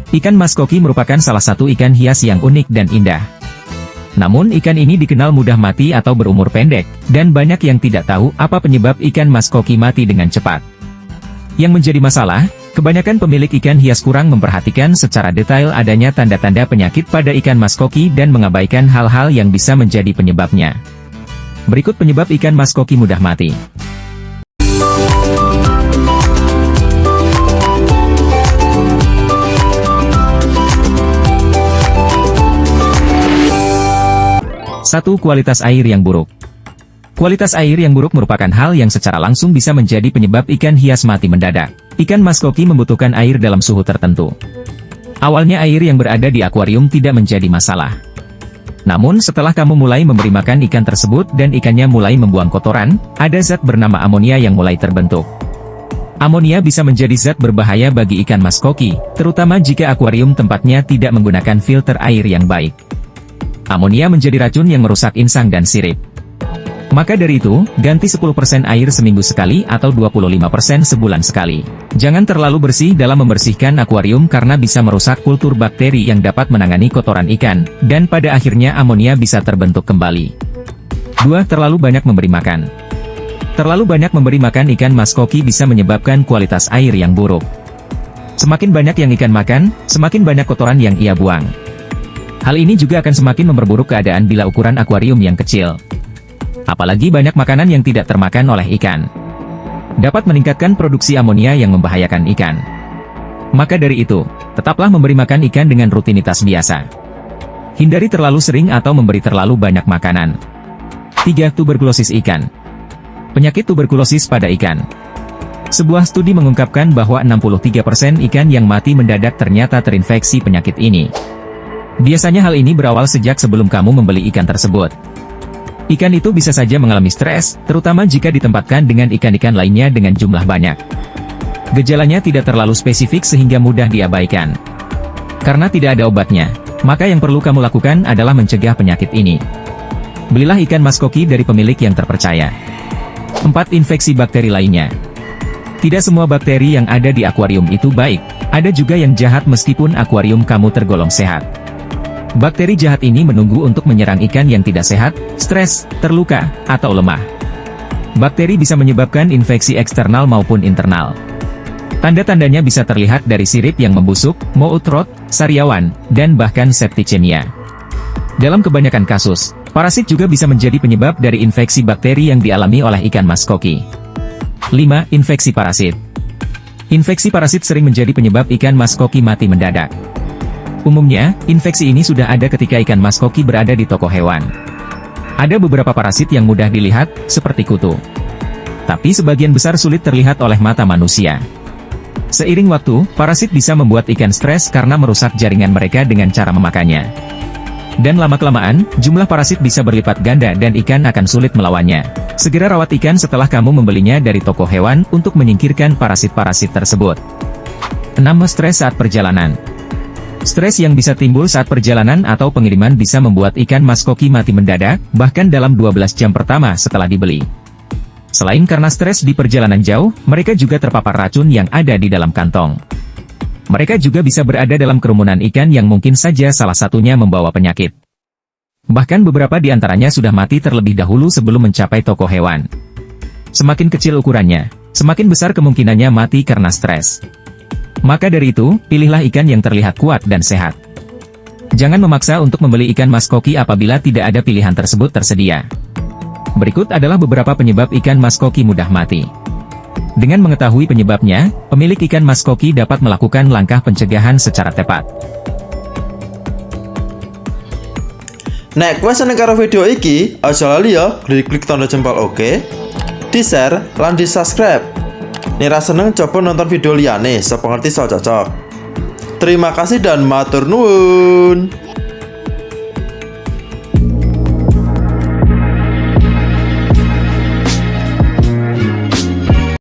Ikan mas koki merupakan salah satu ikan hias yang unik dan indah. Namun ikan ini dikenal mudah mati atau berumur pendek, dan banyak yang tidak tahu apa penyebab ikan mas koki mati dengan cepat. Yang menjadi masalah, kebanyakan pemilik ikan hias kurang memperhatikan secara detail adanya tanda-tanda penyakit pada ikan mas koki dan mengabaikan hal-hal yang bisa menjadi penyebabnya. Berikut penyebab ikan mas koki mudah mati. Satu, kualitas air yang buruk. Kualitas air yang buruk merupakan hal yang secara langsung bisa menjadi penyebab ikan hias mati mendadak. Ikan mas koki membutuhkan air dalam suhu tertentu. Awalnya air yang berada di akuarium tidak menjadi masalah. Namun setelah kamu mulai memberi makan ikan tersebut dan ikannya mulai membuang kotoran, ada zat bernama amonia yang mulai terbentuk. Amonia bisa menjadi zat berbahaya bagi ikan mas koki, terutama jika akuarium tempatnya tidak menggunakan filter air yang baik. Amonia menjadi racun yang merusak insang dan sirip. Maka dari itu, ganti 10% air seminggu sekali atau 25% sebulan sekali. Jangan terlalu bersih dalam membersihkan akuarium karena bisa merusak kultur bakteri yang dapat menangani kotoran ikan, dan pada akhirnya amonia bisa terbentuk kembali. 2. Terlalu banyak memberi makan. Terlalu banyak memberi makan ikan mas koki bisa menyebabkan kualitas air yang buruk. Semakin banyak yang ikan makan, semakin banyak kotoran yang ia buang. Hal ini juga akan semakin memperburuk keadaan bila ukuran akuarium yang kecil. Apalagi banyak makanan yang tidak termakan oleh ikan. Dapat meningkatkan produksi amonia yang membahayakan ikan. Maka dari itu, tetaplah memberi makan ikan dengan rutinitas biasa. Hindari terlalu sering atau memberi terlalu banyak makanan. 3. Tuberkulosis ikan. Penyakit tuberkulosis pada ikan. Sebuah studi mengungkapkan bahwa 63% ikan yang mati mendadak ternyata terinfeksi penyakit ini. Biasanya hal ini berawal sejak sebelum kamu membeli ikan tersebut. Ikan itu bisa saja mengalami stres, terutama jika ditempatkan dengan ikan-ikan lainnya dengan jumlah banyak. Gejalanya tidak terlalu spesifik sehingga mudah diabaikan. Karena tidak ada obatnya, maka yang perlu kamu lakukan adalah mencegah penyakit ini. Belilah ikan mas koki dari pemilik yang terpercaya. 4. Infeksi bakteri lainnya. Tidak semua bakteri yang ada di akuarium itu baik, ada juga yang jahat meskipun akuarium kamu tergolong sehat. Bakteri jahat ini menunggu untuk menyerang ikan yang tidak sehat, stres, terluka, atau lemah. Bakteri bisa menyebabkan infeksi eksternal maupun internal. Tanda-tandanya bisa terlihat dari sirip yang membusuk, mouth rot, sariawan, dan bahkan septicemia. Dalam kebanyakan kasus, parasit juga bisa menjadi penyebab dari infeksi bakteri yang dialami oleh ikan mas koki. 5. Infeksi parasit. Infeksi parasit sering menjadi penyebab ikan mas koki mati mendadak. Umumnya, infeksi ini sudah ada ketika ikan mas koki berada di toko hewan. Ada beberapa parasit yang mudah dilihat, seperti kutu. Tapi sebagian besar sulit terlihat oleh mata manusia. Seiring waktu, parasit bisa membuat ikan stres karena merusak jaringan mereka dengan cara memakannya. Dan lama-kelamaan, jumlah parasit bisa berlipat ganda dan ikan akan sulit melawannya. Segera rawat ikan setelah kamu membelinya dari toko hewan untuk menyingkirkan parasit-parasit tersebut. 6. Stres saat perjalanan. Stres yang bisa timbul saat perjalanan atau pengiriman bisa membuat ikan mas koki mati mendadak, bahkan dalam 12 jam pertama setelah dibeli. Selain karena stres di perjalanan jauh, mereka juga terpapar racun yang ada di dalam kantong. Mereka juga bisa berada dalam kerumunan ikan yang mungkin saja salah satunya membawa penyakit. Bahkan beberapa di antaranya sudah mati terlebih dahulu sebelum mencapai toko hewan. Semakin kecil ukurannya, semakin besar kemungkinannya mati karena stres. Maka dari itu, pilihlah ikan yang terlihat kuat dan sehat. Jangan memaksa untuk membeli ikan mas koki apabila tidak ada pilihan tersebut tersedia. Berikut adalah beberapa penyebab ikan mas koki mudah mati. Dengan mengetahui penyebabnya, pemilik ikan mas koki dapat melakukan langkah pencegahan secara tepat. Nek kowe seneng karo video iki, aja lali ya klik tanda jempol oke, di-share lan di-subscribe. Nek ra seneng coba nonton video liyane, sapa ngerti so cocok. Terima kasih dan matur nuwun.